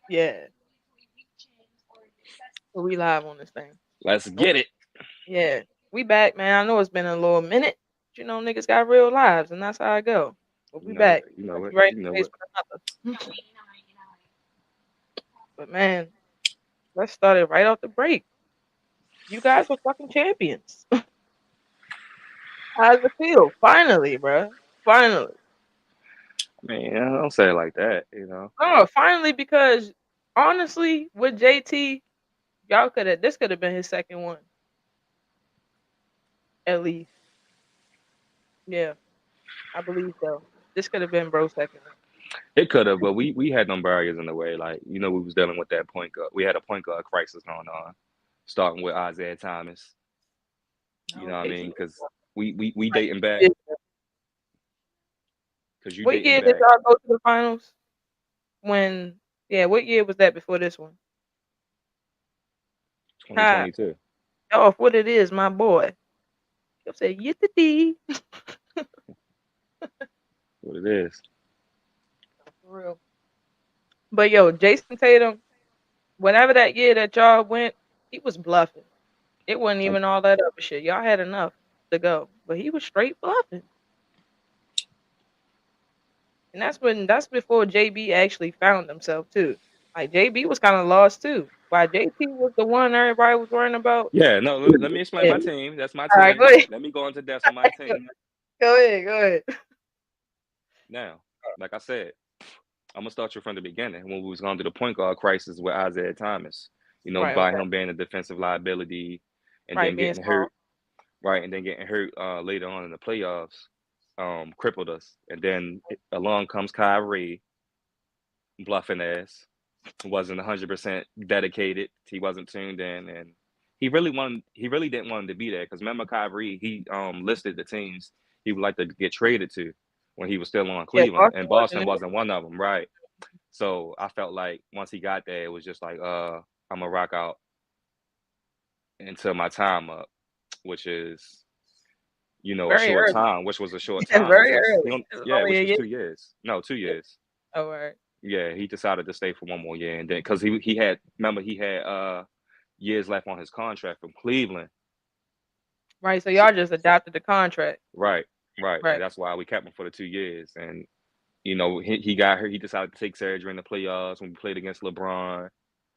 Yeah. So we live on this thing. Let's Oh, get it. yeah. We back, man. I know it's been a little minute. But you know, niggas got real lives, and that's how I go. But we You know back. it. You know it. You right You in the know face it. with another. But man, let's start it right off the break. You guys are fucking champions. How's it feel? Finally, bruh. Finally. Man, don't say it like that. You know. No, finally, because honestly, with JT, y'all could have this could have been his second one, at least. Yeah, I believe so. This could have been bro's second one. It could have, but we had them barriers in the way. Like we was dealing with that point guard. We had a point guard crisis going on, starting with Isaiah Thomas. You know No, what I mean? JT. Because we Right. dating back. Yeah. Because you What dating year did back y'all go to the finals? When yeah, what year was that before this one? Hi, 2022. off what it is, my boy. You'll say you the D. What it is. For real. But yo, Jason Tatum, whenever that year that y'all went, he was bluffing. It wasn't Like, even all that other shit. Y'all had enough to go, but he was straight bluffing. And that's before JB actually found himself too. Like JB was kind of lost too. While JT was the one everybody was worrying about. yeah, no, let me explain Yeah. my team. That's my All right, go team. ahead. Let me go into depth on my team. Go ahead. Go ahead. Now, like I said, I'm gonna start you from the beginning when we was going through the point guard crisis with Isaiah Thomas. Right. By Okay. him being a defensive liability and Right. then Being getting small. hurt, right, and then getting hurt later on in the playoffs, crippled us. And then along comes Kyrie, bluffing ass, wasn't 100% dedicated. He wasn't tuned in, and he really wanted. He really didn't want him to be there because remember Kyrie, he listed the teams he would like to get traded to when he was still on Yeah. Cleveland, Boston and wasn't Boston it. wasn't one of them, right? So I felt like once he got there, it was just like, I'm gonna rock out until my time up, which is, a Very short early. time, which was a short Yeah. time, which Very was early. It was yeah, only which a was year. 2 years. No, 2 years. Oh, all right. Yeah, he decided to stay for one more year, and then because he had remember he had years left on his contract from Cleveland. Right. So So, y'all just adopted the contract. right, right, and Right. that's why we kept him for the 2 years. And he got hurt. He decided to take surgery in the playoffs when we played against LeBron,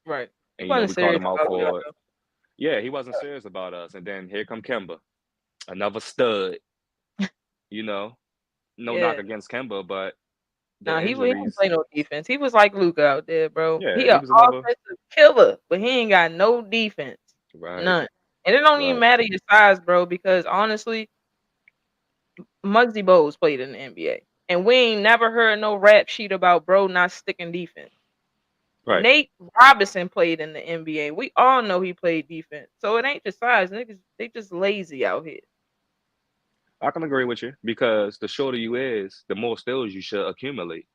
Right. He and wasn't we called serious him out about y'all for it. though. Yeah, he wasn't serious about us. And then here come Kemba, another stud. You know, no knock Yeah. against Kemba, but the Nah, he didn't injuries. play no defense. He was like Luka out there, bro. Yeah, He he a was another. offensive killer, but he ain't got no defense. Right, None. And it don't even right. matter your size, bro, because honestly, Muggsy Bogues played in the NBA. And we ain't never heard no rap sheet about bro not sticking defense. Right. Nate Robinson played in the NBA. We all know he played defense. So it ain't just size. Niggas, they just lazy out here. I can agree with you because the shorter you is, the more steals you should accumulate.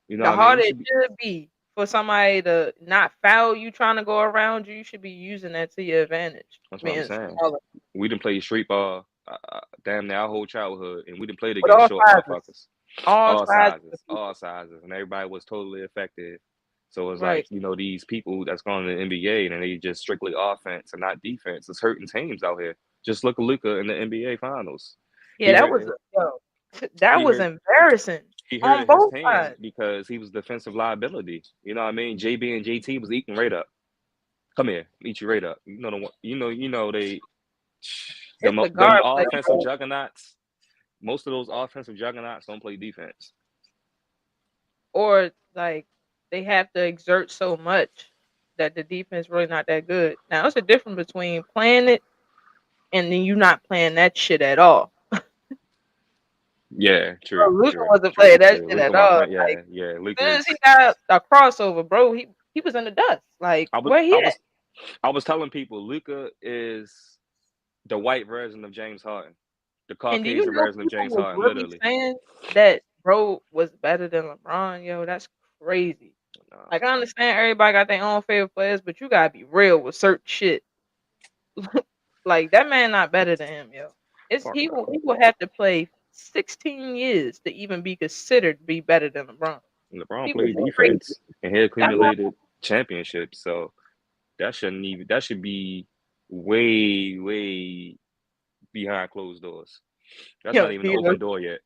You know The what I mean? You harder should it be. should be for somebody to not foul you trying to go around you, you should be using that to your advantage. That's what I'm Being saying. smaller. We didn't play street ball, damn near our whole childhood, and we didn't play With against all short sizes. motherfuckers, All sizes of all people. sizes, and everybody was totally effective. So it's like Right. these people that's going to the NBA and they just strictly offense and not defense. It's hurting teams out here. Just look at Luca in the NBA Finals. Yeah, He that hurt was yo, that he was hurt embarrassing he on hurted his both team sides. because he was defensive liability. You know what I mean? JB and JT was eating right up. Come here, eat you right up. You know the one. They It's the them guard play, offensive bro. juggernauts. Most of those offensive juggernauts don't play defense. Or like they have to exert so much that the defense really not that good. Now it's a difference between playing it and then you not playing that shit at all. Yeah, Bro, true, Luca true, wasn't true, playing that true. shit Luca at one all. point, Like yeah, yeah. as soon as he Luca's. got a crossover, bro, he was in the dust. Like I was, where he I at? was, I was telling people, Luca is the white version of James Harden, the And do you Caucasian know version of people James was Harden, really literally. saying that bro was better than LeBron? Yo, that's crazy. Uh, Like I understand everybody got their own favorite players, but you gotta be real with certain shit. Like that man not better than him, yo. It's fuck no. he will have to play 16 years to even be considered to be better than LeBron. LeBron People played go crazy. defense, and he That man, accumulated. championships. So that should be way behind closed doors. That's Yo, not even an Dito, open door yet.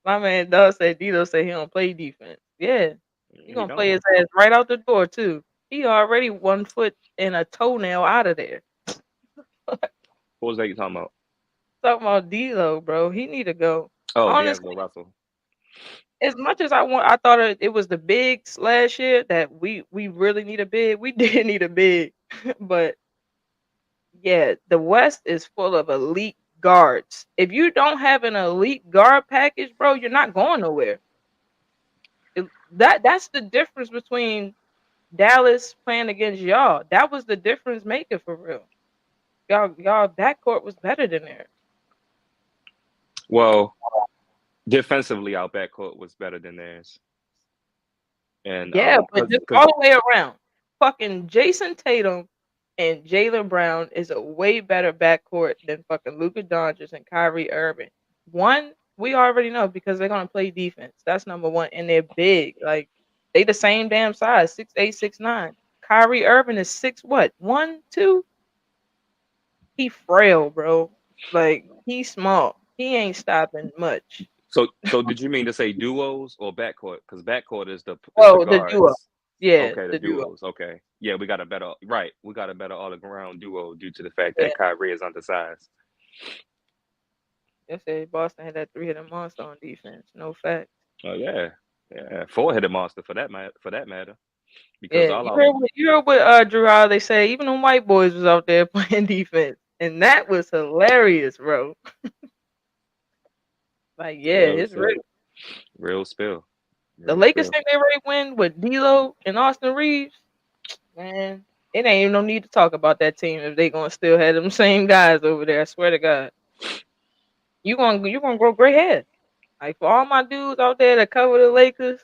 my man Doug said Dito said he don't play defense. Yeah, he He gonna play don't. his ass right out the door too. He already 1 foot and a toenail out of there. What was that you talking about? Talking about D'Lo, bro, he need to go. Oh, Honestly, D'Angelo Russell. as much as I thought it was the bigs last year that we really need a big. We did need a big, but yeah, the West is full of elite guards. If you don't have an elite guard package, bro, you're not going nowhere. That's the difference between Dallas playing against y'all. That was the difference maker for real. Y'all backcourt was better than theirs. Well, defensively, our backcourt was better than theirs, and Yeah, but just because all the way around. Fucking Jason Tatum and Jaylen Brown is a way better backcourt than fucking Luka Doncic and Kyrie Irving. One, we already know because they're gonna play defense. That's number one, and they're big. Like they the same damn size, 6'8", 6'9". Kyrie Irving is 6 what? 1, 2? He frail, bro. Like he's small. He ain't stopping much. so did you mean to say duos or backcourt? Because backcourt is the Oh, the duo. guards. Yeah, Okay, the the duo. duos. Okay, yeah, we got a better right. We got a better all around duo due to the fact Yeah. that Kyrie is undersized. Yesterday, Boston had that 3-headed monster on defense. No fact. Oh yeah, four-headed monster for that matter. Because Yeah, all our you heard what Drew Holiday say. Even them white boys was out there playing defense, and that was hilarious, bro. Like, yeah, real it's spill, real. real spill, The real Lakers spill. think they ready to win with D'Lo and Austin Reeves. Man, it ain't even no need to talk about that team if they gonna still have them same guys over there. I swear to God, you gonna grow gray hair. Like for all my dudes out there that cover the Lakers,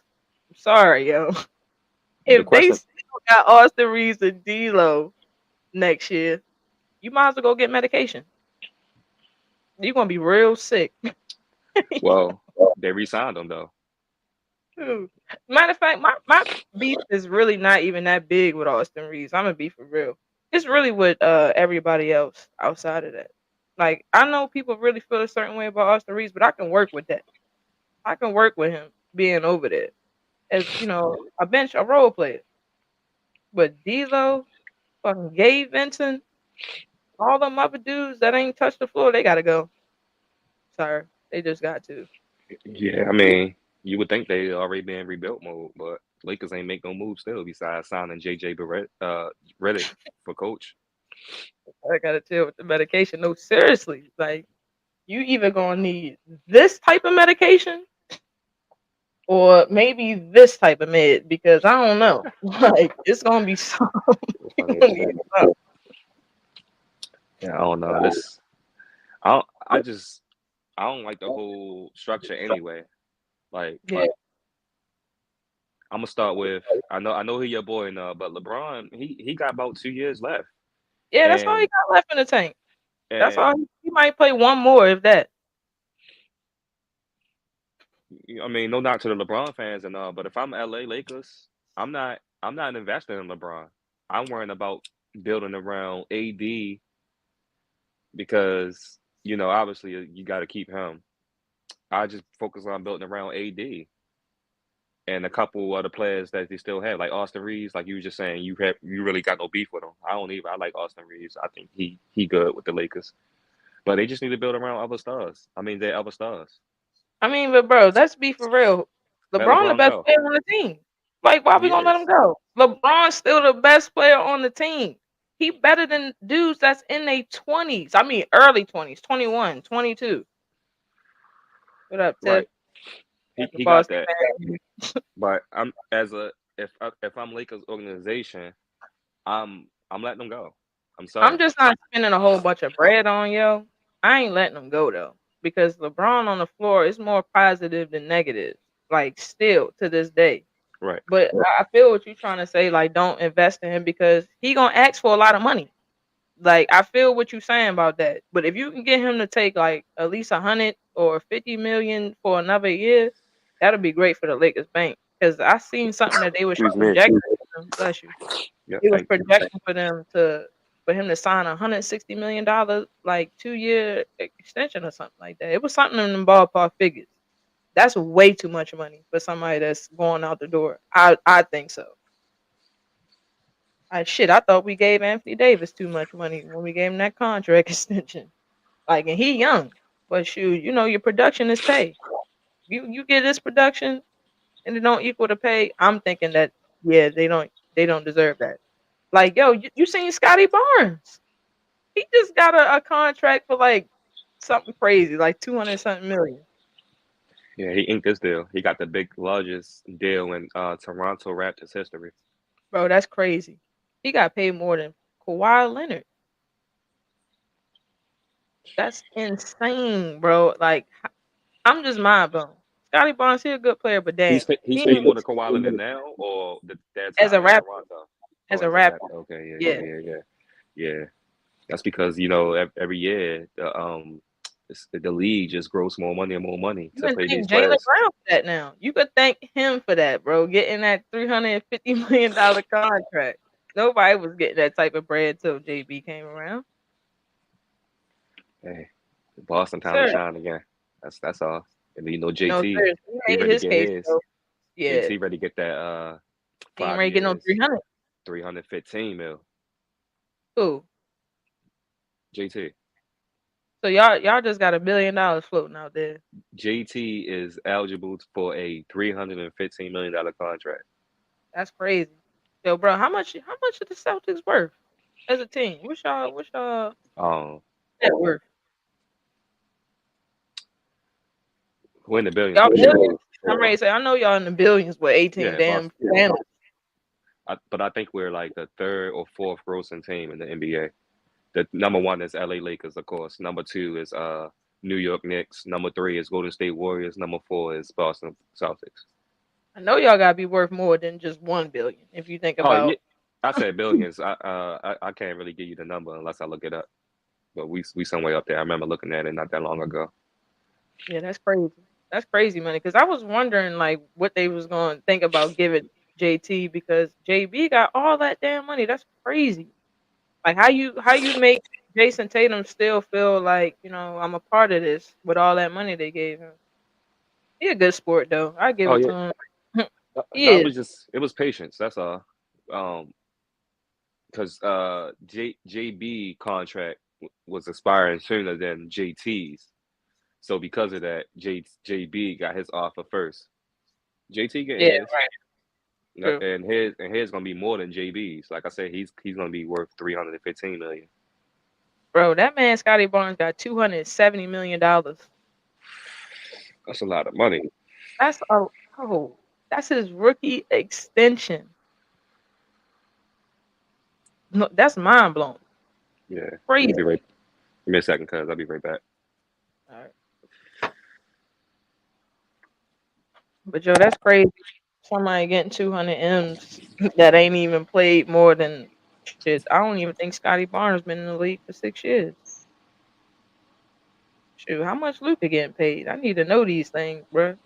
I'm sorry, yo. The If they question, still got Austin Reeves and D'Lo next year, you might as well go get medication. You're gonna be real sick. well, they re-signed him though. Dude. Matter of fact, my beef is really not even that big with Austin Reeves. I'm gonna be for real. It's really with everybody else outside of that. Like I know people really feel a certain way about Austin Reeves, but I can work with that. I can work with him being over there as a role player. But D'Lo, fucking Gabe Vincent, all them other dudes that ain't touched the floor, they gotta go. Sorry, they just got to. Yeah, I mean, you would think they already been in rebuilt mode, but Lakers ain't make no move still besides signing JJ Redick for coach. I gotta tell with the medication. No, seriously, like you either gonna need this type of medication or maybe this type of med because I don't know. Like it's gonna be something. You Funny as gonna need shit. something. Yeah, I don't know. This I don't like the whole structure anyway. Like Yeah, I'm gonna start with I know he your boy now, but LeBron he got about 2 years left, yeah. That's all he and got left in the tank. That's all. and He might play one more if that. I mean no knock to the LeBron fans and all, but if I'm LA Lakers, I'm not investing in LeBron. I'm worrying about building around AD because obviously you got to keep him. I just focus on building around AD and a couple other players that they still have, like Austin Reeves. Like you were just saying, you really got no beef with him. I don't either. I like Austin Reeves. I think he good with the Lakers, but they just need to build around other stars. I mean, they're other stars. I mean, but bro, let's be for real. Let LeBron the LeBron best go. player on the team. Like, why we He gonna let him is go? LeBron's still the best player on the team. He better than dudes that's in their 20s. I mean, early 20s, 21, 22. What up, Tiff? right. That's the He got Boston that. fan. But I'm as a if I'm Lakers organization, I'm letting them go. I'm I'm sorry. just not spending a whole bunch of bread on yo. I ain't letting him go though. Because LeBron on the floor is more positive than negative. Like still to this day. Right. But I feel what you're trying to say, like don't invest in him because he gonna ask for a lot of money. Like I feel what you're saying about that. But if you can get him to take like at least 100 or 50 million for another year, that'll be great for the Lakers bank. Because I seen something that they was Excuse me. projecting. Bless you. Yeah, It was thank you. projecting for him to sign $160 million like 2-year extension or something like that. It was something in the ballpark figures. That's way too much money for somebody that's going out the door. I think so. I thought we gave Anthony Davis too much money when we gave him that contract extension. Like, and he young, but shoot, your production is pay. You get this production and it don't equal the pay. I'm thinking that yeah, they don't deserve that. Like, yo, you seen Scotty Barnes? He just got a contract for like something crazy, like 200 something million. Yeah, he inked this deal. He got the largest deal in Toronto Raptors history. Bro, that's crazy. He got paid more than Kawhi Leonard. That's insane, bro. Like, I'm just mind blown. Scotty Barnes, he a good player, but damn, He's he paid more than Kawhi Leonard now, or that as a time in rapper, Toronto. Oh, as a as a rapper, Raptor. Okay, yeah. yeah. That's because every year the league just grows more money and more money You to can pay these thank Jalen players. Brown for that now. You could thank him for that, bro. Getting that $350 million contract. Nobody was getting that type of bread till JB came around. Hey, Boston time to Sir. shine again. That's all. And No, JT, seriously. He he made ready to his get case, his. bro. Yeah. JT ready to get that He ain't 5 ready to get no years, 300. 315 mil. Cool. JT. So y'all just got $1 billion floating out there. JT is eligible for a $315 million contract. That's crazy. Yo, bro, how much are the Celtics worth as a team? What's y'all Um, net worth? we're in the billions Y'all for sure. billions. I'm ready to say I know y'all in the billions with 18 Yeah, damn Boston. families. But I think we're like the third or fourth grossing team in the NBA. The number one is LA Lakers, of course. Number two is New York Knicks. Number three is Golden State Warriors. Number four is Boston Celtics. I know y'all gotta be worth more than just 1 billion. If you think Oh yeah, about I said billions. I can't really give you the number unless I look it up. But we somewhere up there. I remember looking at it not that long ago. yeah, that's crazy. That's crazy money. Cause I was wondering like what they was gonna think about giving JT because JB got all that damn money. That's crazy. Like how you make Jason Tatum still feel like, I'm a part of this with all that money they gave him. He a good sport though. I give Oh it yeah, to him. He that is. was just it was patience. That's all. Because JB contract was expiring sooner than JT's. So because of that, JB got his offer first. JT getting Yeah, his, right. True. and his gonna be more than JB's. Like I said, he's gonna be worth 315 million. Bro, that man Scotty Barnes got $270 million. That's a lot of money. That's a that's his rookie extension. No, that's mind blowing. Yeah, Crazy. I'll be right. Give me a second, cuz I'll be right back. All right. But yo, that's crazy. Somebody getting 200 M's that ain't even played more than shit. I don't even think Scotty Barnes been in the league for 6 years. Shoot, how much Luka getting paid? I need to know these things, bro.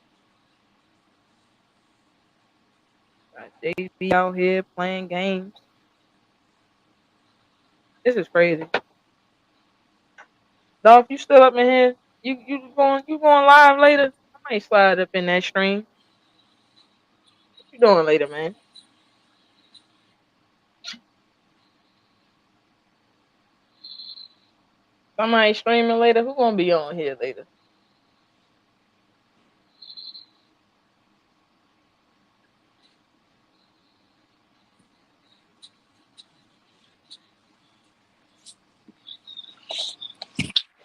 They be out here playing games. This is crazy. Dolph, you still up in here? You going live later? I might slide up in that stream. What you doing later, man? Somebody streaming later? Who gonna be on here later?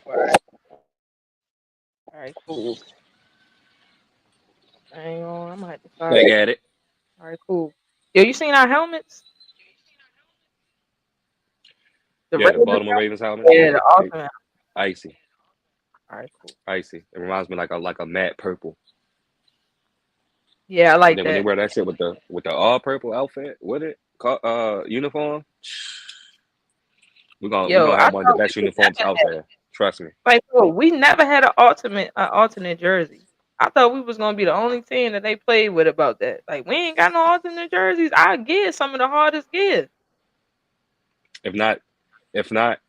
Alright. Alright, cool. Hang on, I'm gonna have to slide Back up. at it. Alright, cool. Yo, you seen our helmets? The Yeah, the Ravens Baltimore helmet? Ravens helmet. Yeah, Yeah, the awesome. icy, Alright, cool. icy. It reminds me like a matte purple. Yeah, I And like then when they that. wear that shit with the all purple outfit with it, uniform, we Yo, gonna I have one of the thought we best could uniforms never out have there. Trust me. like bro, we never had an alternate jersey. I thought we was gonna be the only team that they played with about that. Like we ain't got no alternate jerseys. I get some of the hardest give. If not, if not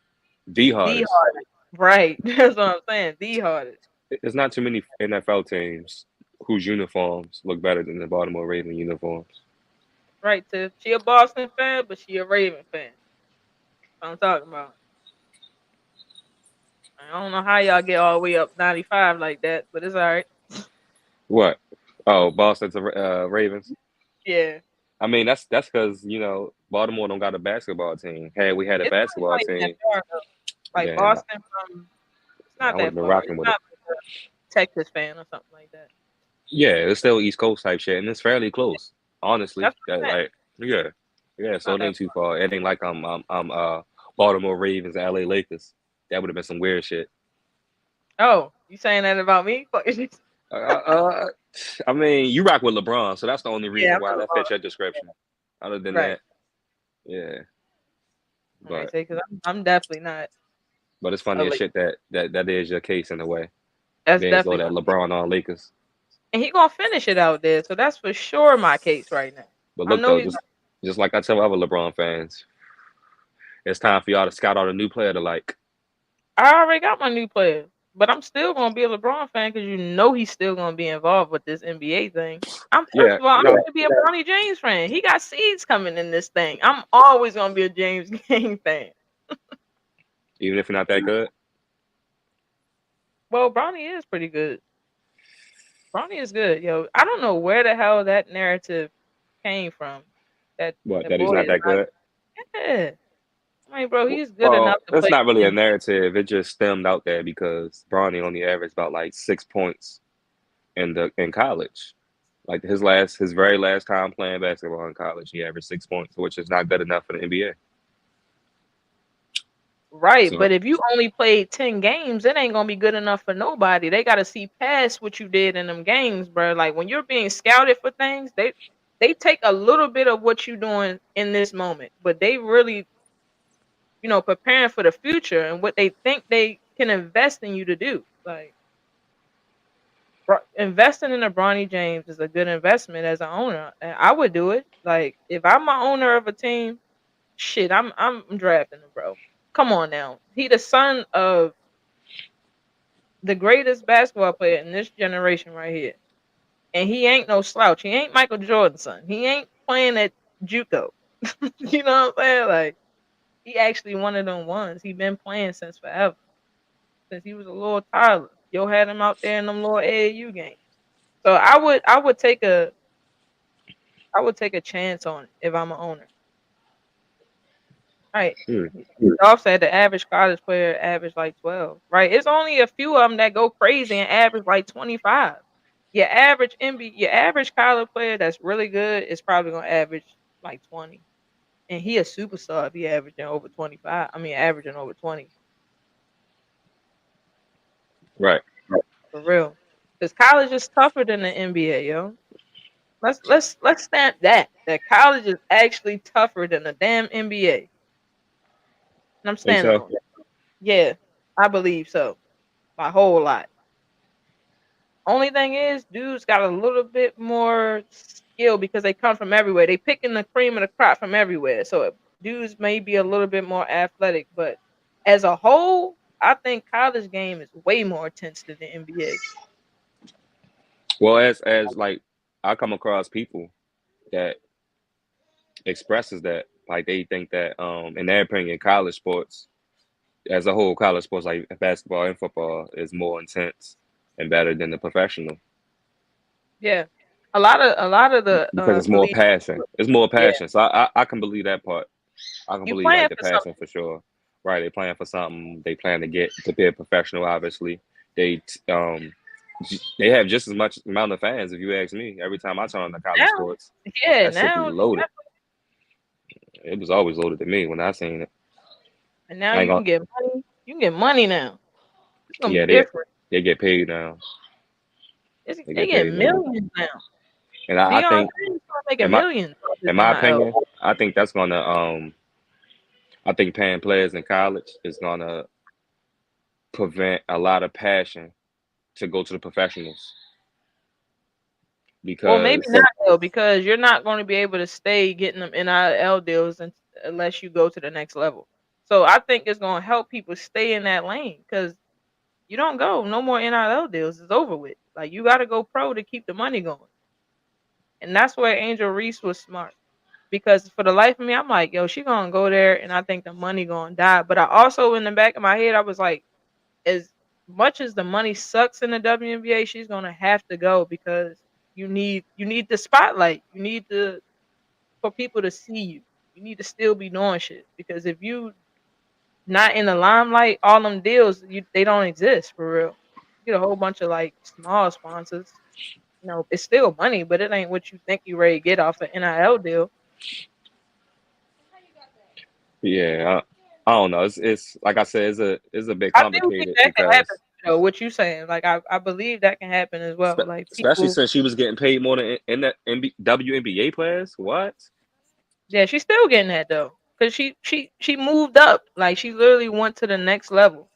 the The hardest. hardest. Right. That's what I'm saying. The hardest. There's not too many NFL teams whose uniforms look better than the Baltimore Ravens uniforms. Right, Tiff. She a Boston fan, but she a Raven fan. That's what I'm talking about. I don't know how y'all get all the way up 95 like that, but it's all right. What? Oh, Boston's Ravens. Yeah. I mean, that's because Baltimore don't got a basketball team. Had we had a It's really basketball not even that team, far though. Like then Boston from it's I not would have that been far. rocking It's with it. not like a Texas fan or something like that. Yeah, it's still East Coast type shit, and it's fairly close. Honestly, That's what I'm saying. yeah. It's So not it that ain't too far. far. It ain't like I'm Baltimore Ravens, LA Lakers. That would have been some weird shit. Oh, you saying that about me? Uh, uh, I mean, you rock with LeBron, so that's the only Yeah, reason I'm why a that LeBron. fits your description. Other than Right. that, yeah. Right. But Say because I'm definitely not it's a funny as Laker. shit that is your case in a way. That's Being as though definitely that my case. LeBron on Lakers. And he gonna finish it out there. So that's for sure my case right now. But I look know though, he's just like I tell other LeBron fans, it's time for y'all to scout out a new player to like. I already got my new player. But I'm still gonna be a LeBron fan because you know he's still gonna be involved with this NBA thing. I'm first Yeah, of all, I'm no, gonna be a Bronny James fan. He got seeds coming in this thing. I'm always gonna be a James Game fan. even if you're not that good. Well, Bronny is pretty good. Bronny is good, yo. I don't know where the hell that narrative came from. That What? the That he's boy not is that not. good. Yeah, I mean, bro, he's good enough Well, to it's play not really a in. narrative. It just stemmed out there because Bronny only averaged about like 6 points in college. Like his very last time playing basketball in college, he averaged 6 points, which is not good enough for the NBA. Right, So but if you only played 10 games, it ain't gonna be good enough for nobody. They gotta see past what you did in them games, bro. Like when you're being scouted for things, they take a little bit of what you're doing in this moment, but they really, preparing for the future and what they think they can invest in you to do. Like investing in a Bronny James is a good investment as an owner, and I would do it. Like if I'm my owner of a team, shit, I'm drafting him, bro. Come on now, he the son of the greatest basketball player in this generation right here. And he ain't no slouch. He ain't Michael Jordan's son. He ain't playing at JUCO. You know what I'm saying? Like he actually one of them ones. He been playing since forever. Since he was a little toddler. Yo had him out there in them little AAU games. So I would take a chance on it if I'm an owner. Right. hmm, Dolph said the average college player average like 12. Right. It's only a few of them that go crazy and average like 25. Your average college player that's really good is probably gonna average like 20. And he a superstar if he averaging over 25. I mean averaging over 20. right. For real. Because college is tougher than the NBA, yo. Let's stamp that. That college is actually tougher than the damn NBA. And I'm Think standing so? on it. Yeah, I believe so. My whole lot. Only thing is, dudes got a little bit more skill because they come from everywhere. They picking the cream of the crop from everywhere. So dudes may be a little bit more athletic, but as a whole, I think college game is way more intense than the NBA. Well, as like I come across people that expresses that like they think that in their opinion college sports as a whole college sports like basketball and football is more intense and better than the professional Yeah, a lot of the because it's more collegiate, passion. It's more yeah, passion. So I can believe that part. I can you believe like playing the for something. passion for sure. Right, they playing for something. They plan to get to be a professional. Obviously, they they have just as much amount of fans. If you ask me, every time I turn on the college Now, sports, yeah, that should be now, loaded. It was always loaded to me when I seen it. and now I ain't you gonna. can get money. You can get money now. It's gonna be Yeah, different. they get paid now. They They get get paid now, millions now. and I Deion think Sanders start in making my millions off this in my NIL. opinion, I think that's gonna I think paying players in college is gonna prevent a lot of passion to go to the professionals. Well, maybe because not though, because you're not going to be able to stay getting them NIL deals unless you go to the next level. So I think it's going to help people stay in that lane because you don't go no more NIL deals. It's over with. Like you got to go pro to keep the money going, and that's where Angel Reese was smart. Because for the life of me, I'm like, yo, she gonna go there, and I think the money gonna die. But I also, in the back of my head, I was like, as much as the money sucks in the WNBA, she's gonna have to go because you need the spotlight. You need for people to see you. You need to still be doing shit because if you not in the limelight, all them deals they don't exist for real. You get a whole bunch of like small sponsors. It's still money, but it ain't what you think you ready to get off an NIL deal. yeah, I don't know. It's like I said, it's a bit I do think complicated that can happen. because What you saying? Like I believe that can happen as well. Like especially people, since she was getting paid more than in that WNBA players. What? yeah, she's still getting that though, cause she moved up. Like she literally went to the next level.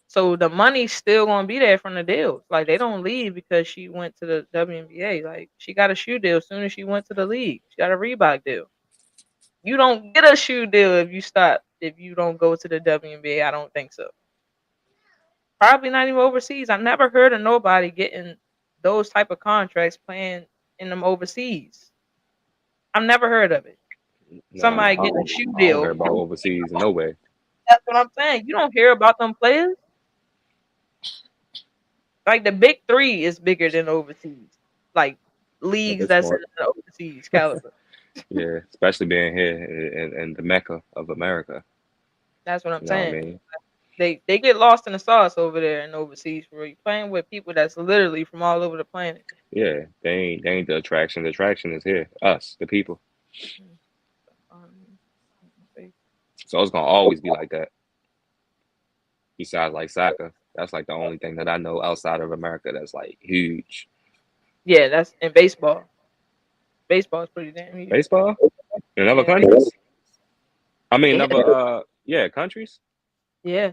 So the money's still gonna be there from the deals. Like they don't leave because she went to the WNBA. Like she got a shoe deal as soon as she went to the league. She got a Reebok deal. You don't get a shoe deal if you don't go to the WNBA. I don't think so. Probably not even overseas. I never heard of nobody getting those type of contracts playing in them overseas. I've never heard of it. Nah, Somebody getting a shoe I don't hear deal. about overseas in no way. That's what I'm saying. You don't hear about them players. Like the big three is bigger than overseas. Like At leagues this that's in point. the overseas caliber. Yeah, especially being here in the Mecca of America. That's what I'm You know what I saying. mean? They get lost in the sauce over there in overseas for you playing with people that's literally from all over the planet. Yeah, they ain't the attraction. The attraction is here, us, the people. Mm, um, okay. So it's gonna always be like that. Besides like soccer, that's like the only thing that I know outside of America that's like huge. Yeah, that's in baseball. Baseball is pretty damn huge. Baseball in other Yeah, countries. I mean, yeah, other yeah, countries. yeah,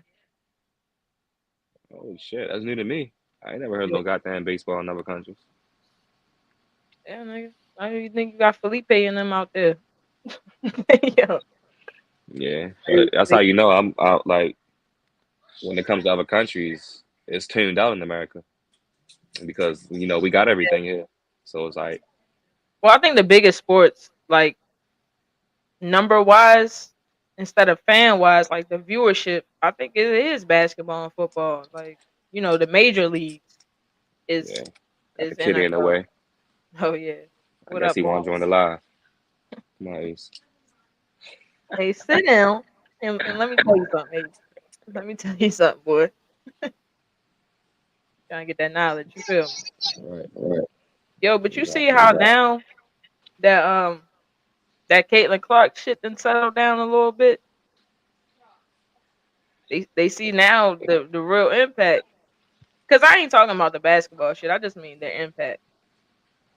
Holy shit, that's new to me. I ain't never heard yeah. no goddamn baseball in other countries. Yeah, nigga. I you think you got Felipe and them out there. Yo, Yeah, but that's how you know I'm out. Like when it comes to other countries, it's tuned out in America because we got everything here. So it's like, well, I think the biggest sports, like number wise, instead of fan wise, like the viewership, I think it is basketball and football. Like the major leagues is yeah, got the is kitty in the NFL. way. Oh yeah, I what guess up, he want to Maul? join the live. Come on, Ace. Hey, sit down and let me tell you something. Hey, let me tell you something, boy. Trying to get that knowledge. You feel me? Right, Yo, but you see exactly. how now that that Caitlin Clark shit then settled down a little bit. They see now the real impact. Cause I ain't talking about the basketball shit. I just mean their impact.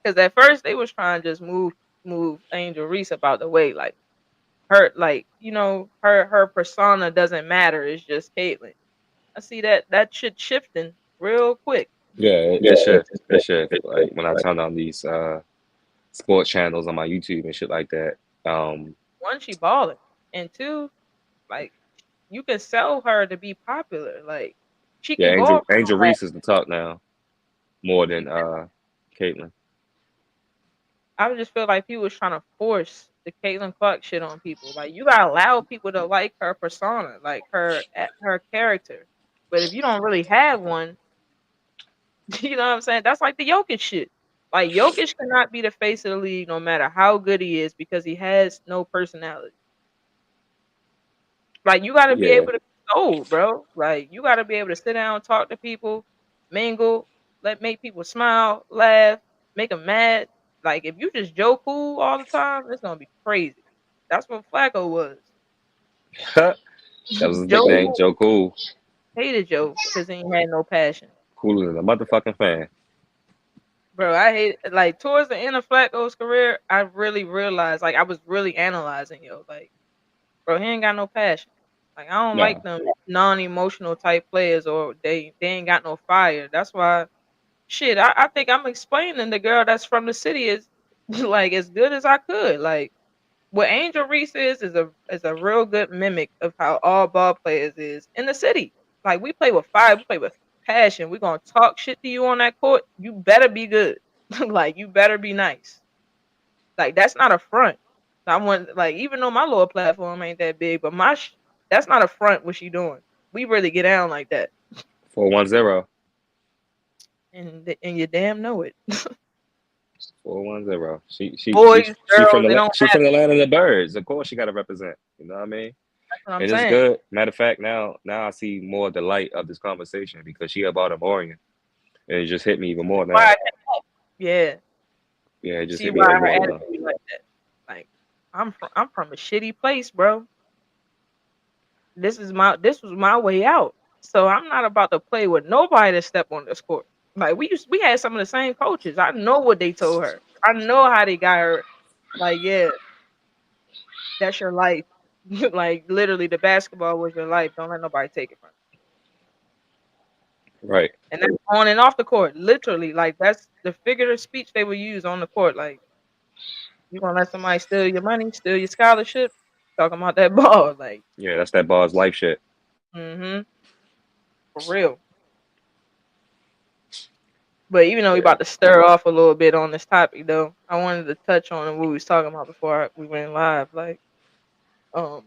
Cause at first they was trying to just move Angel Reese about the way, like her, like her persona doesn't matter. It's just Caitlyn. I see that shit shifting real quick. Yeah, it should. It should. Like when I turn on these sports channels on my YouTube and shit like that. One, she balling, and two, like you can sell her to be popular. Like she Yeah, can go off. Angel Reese is the talk now more than Caitlyn. I would just feel like people was trying to force the Caitlyn Clark shit on people. Like you gotta allow people to like her persona, like her character. But if you don't really have one, you know what I'm saying? That's like the Jokic shit. Like Jokic cannot be the face of the league no matter how good he is because he has no personality. Like you gotta be Yeah, able to be sold, bro. Like you gotta be able to sit down, talk to people, mingle, make people smile, laugh, make them mad. Like if you just Joe Cool all the time, it's gonna be crazy. That's what Flacco was. that was his Joe nickname, Cool Joe Cool. hated Joe because he ain't had no passion. Cooler than a motherfucking fan. Bro, I hate like towards the end of Flacco's career, I really realized like I was really analyzing like, bro, he ain't got no passion. Like I don't like Nah, them non-emotional type players or they ain't got no fire. That's why shit, I think I'm explaining the girl that's from the city is like as good as I could. Like what Angel Reese is a real good mimic of how all ball players is in the city. Like we play with fire, we play with passion. We're gonna talk shit to you on that court. You better be good. Like you better be nice. Like that's not a front. I want like even though my lower platform ain't that big, but that's not a front. What she doing? We really get down like that, 410. and you damn know it. 410. Boys, She from girls, it the don't she matter. from the land of the birds. Of course, she got to represent. You know what I mean? That's what I'm And it's saying. good. Matter of fact, now I see more of the light of this conversation because she a Baltimorean, and it just hit me even more Why? now. Yeah. Yeah, it just See hit me why even her more now. attitude like that. Like I'm from a shitty place, bro. This was my way out. So I'm not about to play with nobody that step on this court. Like we had some of the same coaches. I know what they told her. I know how they got her. Like, yeah, that's your life. Like literally the basketball was your life. Don't let nobody take it from Right. you. And that's on and off the court. Literally, like that's the figurative speech they would use on the court. Like you gonna let somebody steal your money, steal your scholarship, talking about that ball. Like, Yeah, that's that bars life shit. for real. But even though we Yeah. about to stir off a little bit on this topic, though, I wanted to touch on what we was talking about before we went live. Like, um,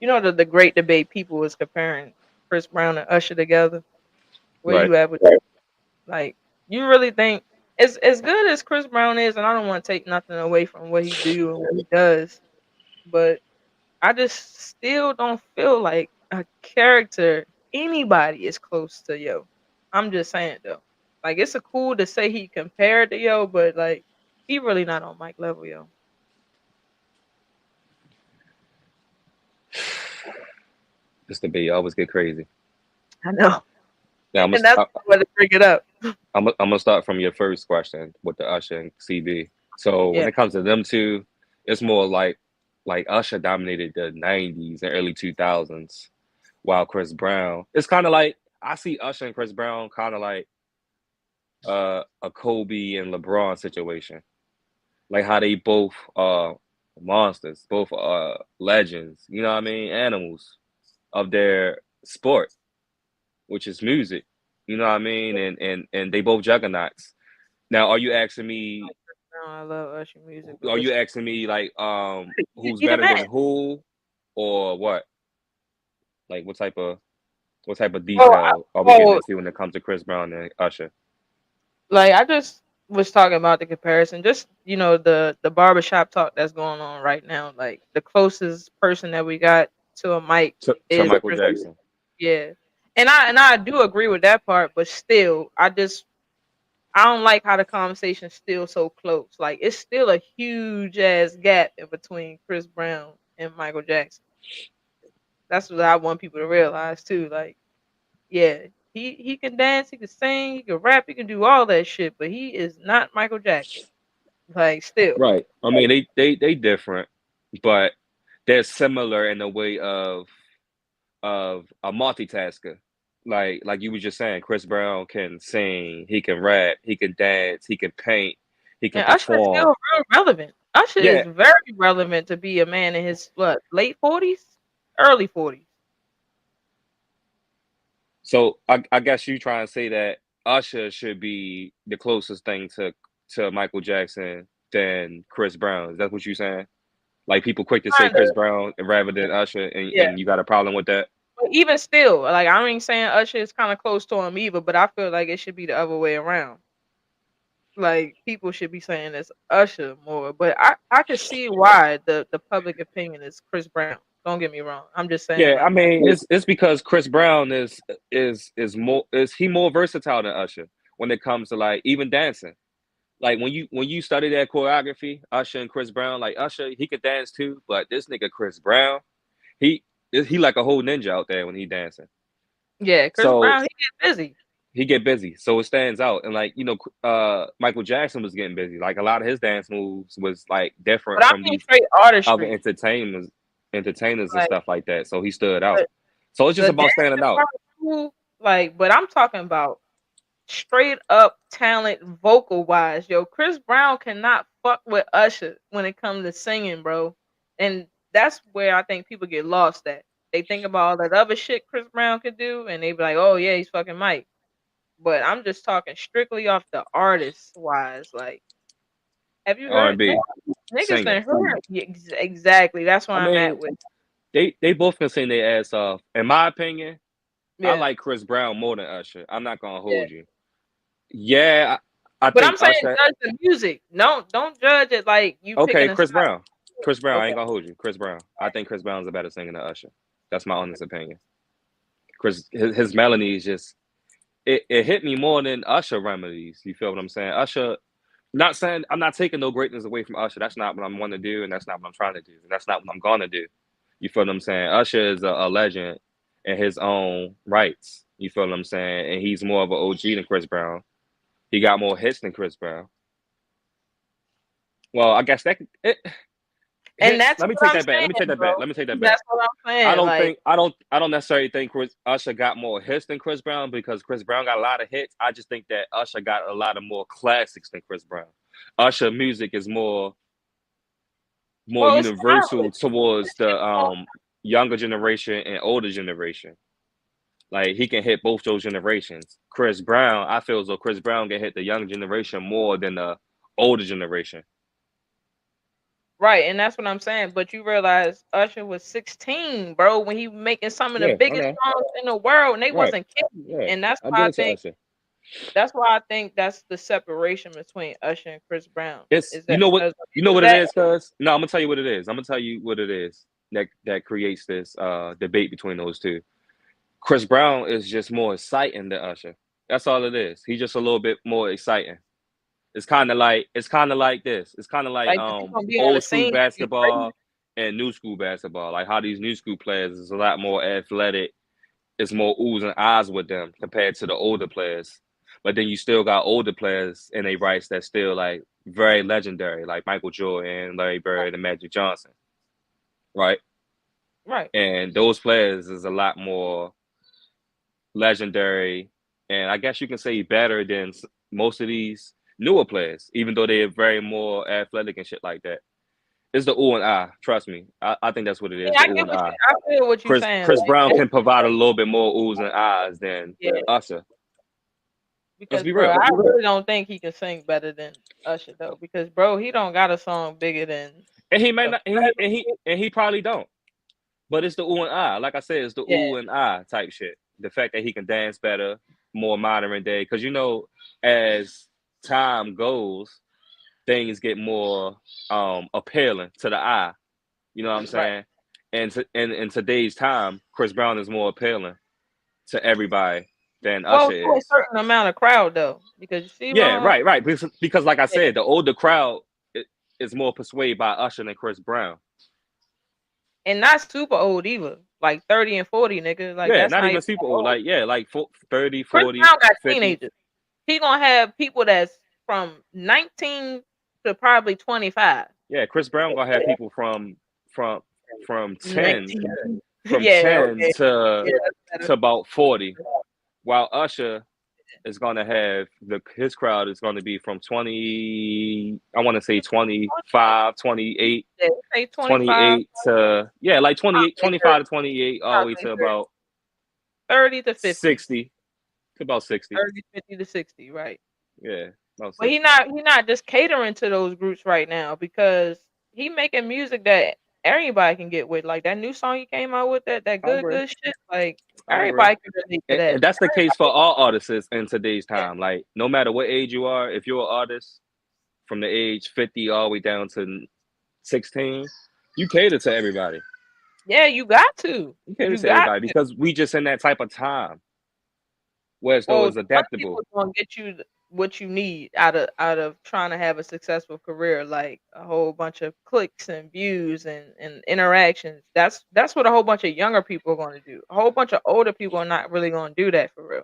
the great debate people was comparing Chris Brown and Usher together. Where Right. you at with that? Like, you really think as good as Chris Brown is, and I don't want to take nothing away from what he do and what he does, but I just still don't feel like a character anybody is close to Yo. I'm just saying though. Like it's a cool to say he compared to Yo, but like he really not on Mike level, Yo. This debate always get crazy. I know. Now And that's why to bring it up. I'm gonna start from your first question with the Usher and CB. So when Yeah. it comes to them two, it's more like Usher dominated the '90s and early 2000s, while Chris Brown. It's kind of like I see Usher and Chris Brown kind of like a Kobe and LeBron situation, like how they both monsters, both legends. You know what I mean? Animals of their sport, which is music. You know what I mean? And they both juggernauts. Now, are you asking me? I love Usher music, but Are you listen. asking me like who's He the better man. than who, or what? Like what type of Well, detail are we getting well, into when it comes to Chris Brown and Usher? like I just was talking about the comparison, just the barbershop talk that's going on right now. Like the closest person that we got to a mic To is Michael Chris. Jackson. Yeah, and I do agree with that part, but still, I don't like how the conversation's still so close. Like it's still a huge ass gap in between Chris Brown and Michael Jackson. That's what I want people to realize too. Like, yeah, he can dance, he can sing, he can rap, he can do all that shit, but he is not Michael Jackson. Like still. Right. I mean, they different, but they're similar in the way of a multitasker. Like you were just saying, Chris Brown can sing, he can rap, he can dance, he can paint, he can And Usher is perform. still real relevant. Usher is Yeah. very relevant to be a man in his late 40s, early 40s. So I guess you trying to say that Usher should be the closest thing to Michael Jackson than Chris Brown. Is that what you're saying? Like people quick to say Kinda. Chris Brown rather than Usher, Yeah. and you got a problem with that? But even still, like I ain't saying Usher is kind of close to him either, but I feel like it should be the other way around. Like people should be saying it's Usher more, but I can see why the public opinion is Chris Brown. Don't get me wrong. I'm just saying Yeah, I like mean it's because Chris Brown is he more versatile than Usher when it comes to like even dancing. Like when you study that choreography, Usher and Chris Brown, like Usher, he could dance too, but this nigga Chris Brown, he he like a whole ninja out there when he dancing. yeah, Chris So Brown he get busy. he get busy, so it stands out. And like Michael Jackson was getting busy. Like a lot of his dance moves was like But different I from mean these straight other artistry. entertainers and Like stuff like that. So he stood out. the, So it's just the about standing dancing out. part is cool. Like, but I'm talking about straight up talent vocal wise, yo, Chris Brown cannot fuck with Usher when it comes to singing, bro. And that's where I think people get lost at. They think about all that other shit Chris Brown could do, and they be like, "Oh yeah, he's fucking Mike." But I'm just talking strictly off the artist wise. Like, have you heard R&B niggas singing. done heard? Yeah, exactly. That's where I I'm at mean, with. they both can sing their ass off. In my opinion, I Yeah, like Chris Brown more than Usher. I'm not gonna yeah. hold you. Yeah, I But I'm think saying Usher. judge the music. Don't judge it like you picking Okay, a Chris side. Brown. Chris Brown. I Okay. ain't gonna hold you. Chris Brown. I think Chris Brown's a better singer than Usher. That's my honest opinion. Chris, his melody is just it hit me more than Usher remedies. You feel what I'm saying? Usher. Not saying I'm not taking no greatness away from Usher. That's not what I'm want to do, and that's not what I'm trying to do, and that's not what I'm gonna do. You feel what I'm saying? Usher is a legend in his own rights. You feel what I'm saying? And he's more of an OG than Chris Brown. He got more hits than Chris Brown. Well, I guess that it, And hits. that's Let me what take I'm that back. Let me take saying, that bro. back. Let me take that back. That's what I'm saying. Like, I don't necessarily think Chris Usher got more hits than Chris Brown because Chris Brown got a lot of hits. I just think that Usher got a lot of more classics than Chris Brown. Usher music is more well, it's universal timeless. towards This shit the won't- younger generation and older generation. Like he can hit both those generations. Chris Brown, I feel as though Chris Brown can hit the young generation more than the older generation. Right, and that's what I'm saying. But you realize Usher was 16, bro, when he making some of the Yeah, I biggest know. songs in the world, and they Right. wasn't kidding. Yeah, And I give it to Usher. that's why I think that's the separation between Usher and Chris Brown. It's Is that because when you he know was what it that is, cuz no, I'm gonna tell you what it is. I'm gonna tell you what it is that creates this debate between those two. Chris Brown is just more exciting than Usher. That's all it is. He's just a little bit more exciting. It's kind of like this. It's kind of like like if you gonna be on the old school scene, you crazy. basketball and new school basketball. Like how these new school players is a lot more athletic. It's more oohs and ahs with them compared to the older players. But then you still got older players in a rights that's still like very legendary, like Michael Jordan, Larry Bird, and Magic Johnson, right? Right. And those players is a lot more legendary, and I guess you can say better than most of these newer players, even though they're very more athletic and shit like that. It's the ooh and ah. Trust me, I think that's what it is. Yeah, The I ooh get and what ah. I feel what you're saying. Chris Brown Like, can provide a little bit more oohs and ahs than yeah, Usher. Let's because be bro, real. I really don't think he can sing better than Usher though. Because bro, he don't got a song bigger than And he may the not. And he probably don't. But it's the ooh and ah. Like I said, it's the yeah, ooh and ah type shit. The fact that he can dance better, more modern day. Because you know, as time goes, things get more appealing to the eye. You know what I'm right. saying? And in today's time, Chris Brown is more appealing to everybody than Well, Usher to a is. certain amount of crowd though, because you see Yeah, my right. Because like I yeah, said, the older crowd is more persuaded by Usher than Chris Brown. and not super old either, like 30 and 40, nigga. Like Yeah, that's not not even even super that old. old. Like, yeah, like 30, Chris 40, Brown got 50. teenagers. He gonna have people that's from 19 to probably 25. Yeah, Chris Brown gonna have people from from 10 19. from Yeah, 10 okay. Yeah, that's to better. about 40, while Usher is gonna have his crowd is gonna be from 20, I want to say 25, 28, Yeah, say 25, 28 to yeah, like I'll 28, say 30. 25 to 28, all I'll the way say to about 30 to 50. 60, to about 60. 30, 50 to 60, right. Yeah, about But 60. he not just catering to those groups right now because he making music that everybody can get with. Like that new song he came out with, that I good agree. good shit. Like I agree. everybody can relate to that. And that's the case for all artists in today's Yeah. time. Like no matter what age you are, if you're an artist from the age 50 all the way down to 16, you cater to everybody. Yeah, you got to. You cater You to got everybody to. because we just in that type of time where it's though Well, it's the young adaptable. people gonna get you what you need out of trying to have a successful career, like a whole bunch of clicks and views and interactions. That's what a whole bunch of younger people are going to do. A whole bunch of older people are not really going to do that for real.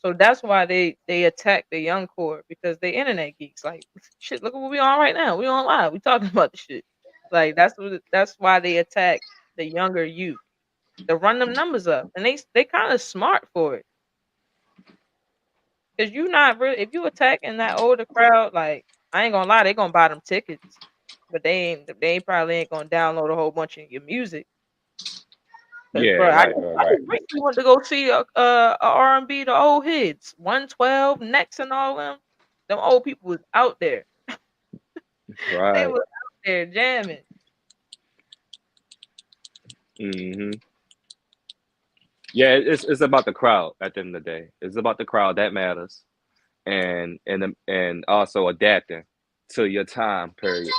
So that's why they attack the young core because they internet geeks. Like shit, look at what we on right now. We on live. We talking about the shit. Like that's why they attack the younger youth. To run them numbers up, and they kind of smart for it. Cause you not really if you attacking that older crowd, like I ain't gonna lie, they gonna buy them tickets, but they probably ain't gonna download a whole bunch of your music. Cause Yeah, bro, I right, just, right, I right, just recently went to go see a R&B, the old hits, 112, Next, and all them. Them old people was out there. They right. was out there jamming. Hmm. Yeah, it's about the crowd at the end of the day. It's about the crowd that matters, and also adapting to your time period.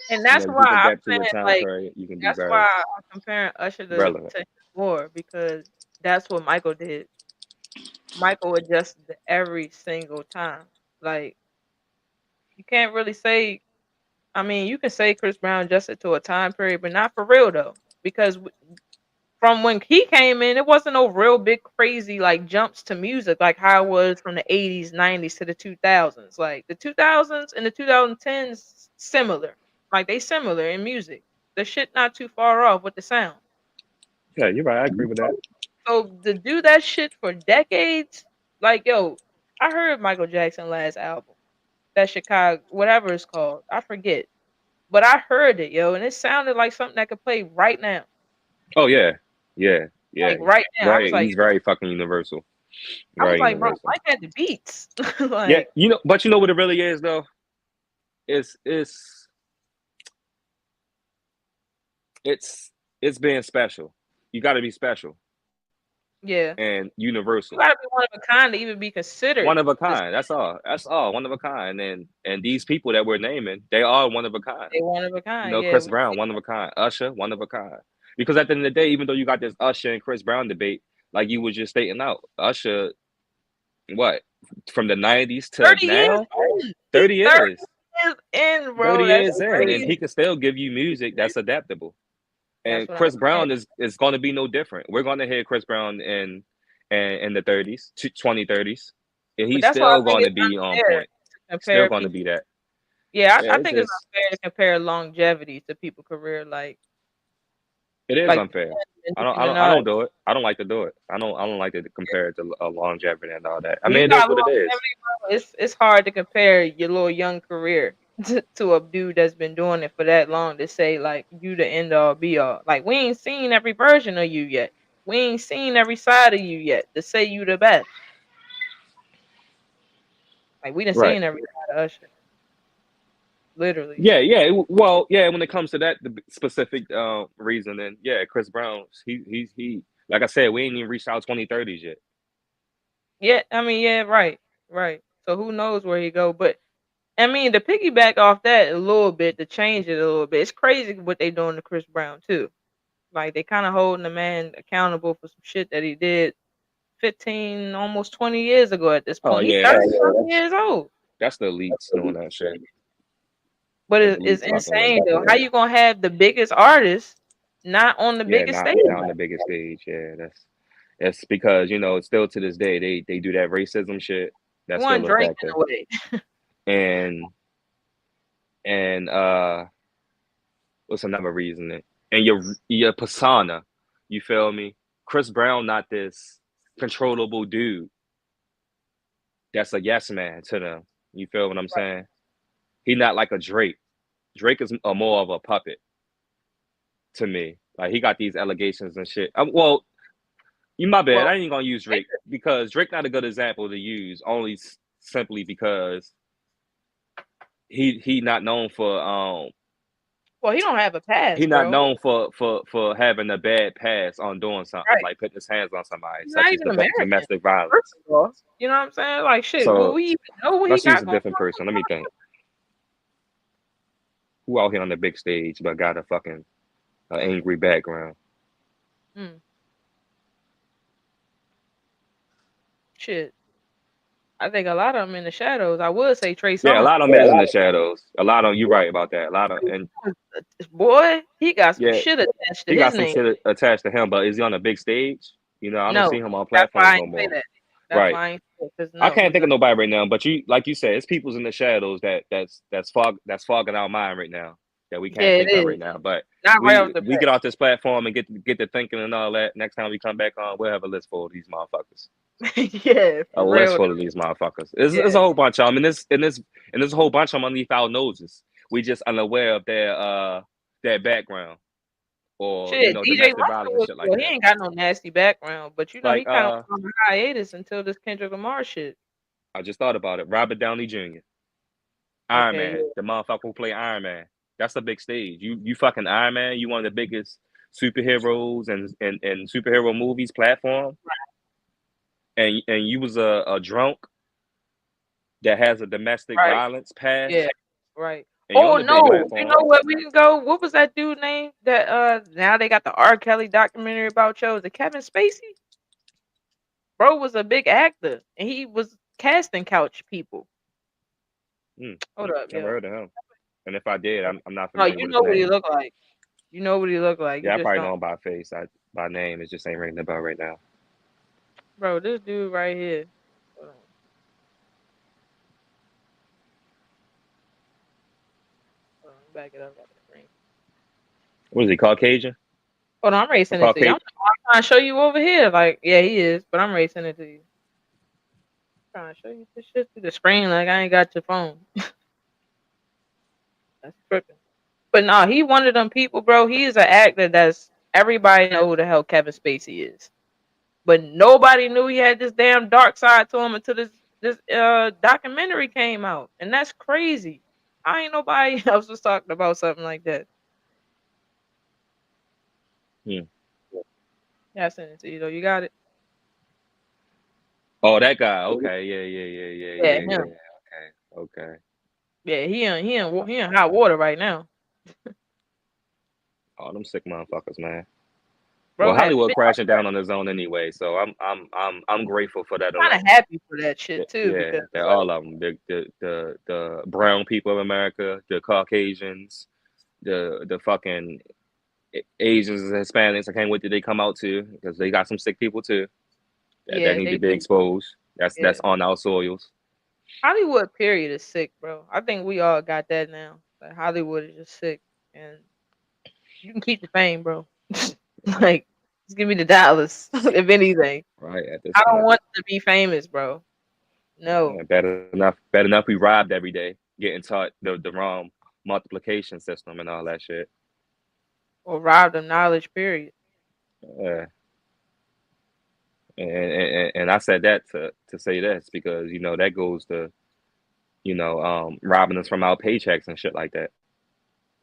And You know, that's if why you can I'm adapt to your saying time like period, you can be that's very why I'm comparing Usher relevant. to him more because that's what Michael did. Michael adjusted to every single time. Like you can't really say. I mean, you can say Chris Brown adjusted to a time period, but not for real though, because from when he came in, it wasn't no real big crazy like jumps to music like how it was from the 80s, 90s to the 2000s. Like the 2000s and the 2010s similar. Like they similar in music. The shit not too far off with the sound. Yeah, you're right. I agree with that. So to do that shit for decades, like yo, I heard Michael Jackson last album. That Chicago whatever it's called. I forget. But I heard it, yo, and it sounded like something that could play right now. Oh yeah, yeah, yeah. Like right now. I was like, He's very fucking universal. Very bro, universal. Mike had the beats. Yeah, Like, but you know what it really is though. It's it's it's being special. You got to be special yeah. and You universal. gotta be one of a kind to even be considered One of a this kind. That's all. That's all. One of a kind. And these people that we're naming, they are one of a kind. they one of a You kind. know, Yeah. Chris Brown, one of a kind. Usher, one of a kind. Because at the end of the day, even though you got this Usher and Chris Brown debate, like you was just stating out, Usher, what, from the 90s to 30 years now? in. He's 30 30 years. years in, 30 bro. That's years in, and crazy. he can still give you music that's adaptable. That's And what I'm Chris saying. Brown is going to be no different. We're going to hear Chris Brown in the 30s, 2030s, and But he's that's why I still think going to it's be on unfair point. to Still compare going to people. be that. Yeah, Yeah, I it's think it's just unfair to compare longevity to people career it is like unfair. and I Nicki don't I don't I Minaj. don't do it. I don't like to do it. I don't like to compare it to longevity and all that. I When mean, you it is got what it is. longevity, bro, it's hard to compare your little young career to a dude that's been doing it for that long to say like you the end all be all. Like we ain't seen every version of you yet. We ain't seen every side of you yet to say you the best. Like we done Right. seen every side of Usher, literally. Yeah, yeah. Well, yeah. When it comes to that the specific reason, then yeah, Chris Brown, he. Like I said, we ain't even reached out 2030s yet. Yeah, I mean, yeah, right, right. So who knows where he go? But I mean, to piggyback off that a little bit, to change it a little bit, it's crazy what they doing to Chris Brown too. Like they kind of holding the man accountable for some shit that he did 15, almost 20 years ago at this Oh point. He's yeah, 30 something years old. that's the elites doing that shit. But That's it's elites fucking with insane him. though. How you gonna have the biggest artist not on the Yeah, biggest not stage? not on the biggest stage. Yeah, that's because still to this day they do that racism shit. You That's want still a Drake in factor. a way. And and what's another reason? And your persona, you feel me? Chris Brown not this controllable dude that's a yes man to them. You feel what I'm saying? He not like a Drake. Drake is a more of a puppet to me. Like he got these allegations and shit. Well, you my bad. Well, I ain't gonna use Drake because Drake not a good example to use only simply because he not known for he don't have a he past, not bro. known for having a bad past on doing something Right. like putting his hands on somebody He's such not as even American. domestic First violence. of all, you know what I'm saying? Like shit. Will So we even know what he let's use got a going different person. Let me think. Who out here on the big stage but got a fucking angry background? on? Shit. I think a lot of them in the shadows. I would say Trey Yeah, a Songz. lot of them is in the shadows. A lot of you right about that. A lot of and Boy, he got some yeah, shit attached to he his got some name. shit attached to him, but is he on a big stage? I don't see No, him on that's why I platforms no ain't say more. that. That's Right. why I ain't say because I no, can't he's think not. of nobody right now, but you like you said, it's people's in the shadows that's fogging our mind right now. that we Yeah, can't it think of right is. now. But Not right off we the we bat. get off this platform and get to thinking and all that. Next time we come back on, we'll have a list full of these motherfuckers. Yeah, A for list real. full of these motherfuckers. It's Yeah. a whole bunch of them, and there's a whole bunch of them underneath our noses. We just unaware of their background or Shit, DJ domestic Russell violence and was shit like well, he that. ain't got no nasty background, but he Like kind of went on a hiatus until this Kendrick Lamar shit. I just thought about it. Robert Downey Jr. Iron Okay, Man, the motherfucker who play Iron Man. That's a big stage. You fucking Iron Man. You one of the biggest superheroes and superhero movies platform, and you was a drunk that has a domestic right. violence past, Yeah, right. and you're on Oh the big no, you platform. know what we can go? What was that dude name that now they got the R. Kelly documentary about shows? The Kevin Spacey? Bro was a big actor and he was casting couch people. Hold up, Never yo. heard of him. And if I did, I'm not No, familiar you with his know what he name. looked like. You know what he looked like. You Yeah, I just probably don't. know him by face. By name, it just ain't ringing the bell right now. Bro, this dude right here. Hold on. Hold on, back it up. Got the screen. What is he, Caucasian? Hold on, I'm ready to send it to you. I'm trying to show you over here. Like, yeah, he is, but I'm ready to send it to you. I'm trying to show you this shit through the screen like I ain't got your phone. That's tripping. But no, he one of them people, bro. He is an actor that's everybody know who the hell Kevin Spacey is. But nobody knew he had this damn dark side to him until this documentary came out. And that's crazy. I ain't nobody else was talking about something like that. Yeah, I sent it to you though. You got it? Oh, that guy. Okay. Yeah. Yeah, him. Okay. Yeah, he in hot water right now. All them sick motherfuckers, man. Bro Well, had Hollywood 50. crashing down on his own anyway, so I'm grateful for that Kind of alone. happy for that shit too Yeah, because it's they're like, all of them. The brown people of America, the Caucasians, the fucking Asians and Hispanics. I can't wait till they come out too, because they got some sick people too that yeah, need to they be do. exposed. That's Yeah. on our soils. Hollywood period is sick, bro. I think we all got that now. Like Hollywood is just sick, and you can keep the fame, bro. Like, just give me the dollars, if anything. Right at this I don't point, want to be famous, bro. No, yeah, better enough. Better enough. We robbed every day, getting taught the wrong multiplication system and all that shit. or rob them knowledge. Period. Yeah. And I said that to say this because that goes to robbing us from our paychecks and shit like that.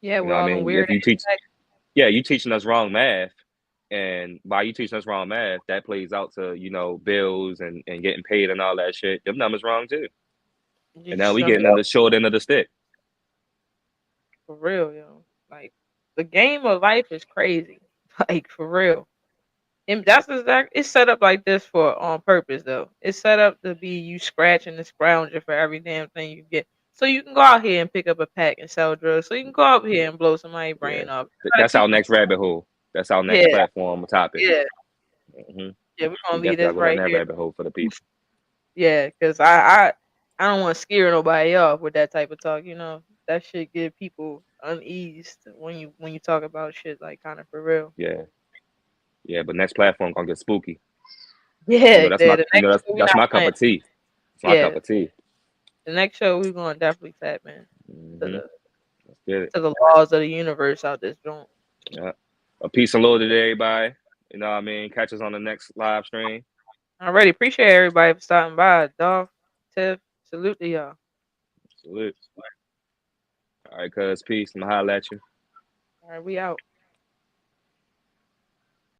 Yeah, You with know what I all them mean? weird If you ass teach, yeah, you teaching us wrong math, and by you teaching us wrong math, that plays out to bills and getting paid and all that shit. Them numbers wrong too, you and now just we don't getting on the short end of the stick. for real, yo. Like the game of life is crazy. Like for real. And that's it's set up like this for on purpose though. It's set up to be you scratching and scrounging for every damn thing you get. So you can go out here and pick up a pack and sell drugs. So you can go out here and blow somebody's Yeah, brain off. You gotta that's keep our next rabbit hole. That's our next yeah, platform topic. yeah, hmm yeah, we're We gonna leave definitely gotta this go down right that here. rabbit hole for the people. Yeah, because I don't want to scare nobody off with that type of talk, That shit give people uneased when you talk about shit like kind of for real. Yeah, yeah, but next platform gonna get spooky. Yeah, That's my the next show we that's not my cup playing. of tea. It's my cup Yeah, of tea. the next show we gonna definitely tap in to hmm the Let's get it. to the laws of the universe out this joint. Yeah. A peace and love to everybody. You know what I mean? Catch us on the next live stream. Already appreciate everybody for stopping by. Dolph, Tiff, salute to y'all. Salute. All right, cuz peace. I'm gonna holler at you. All right, we out.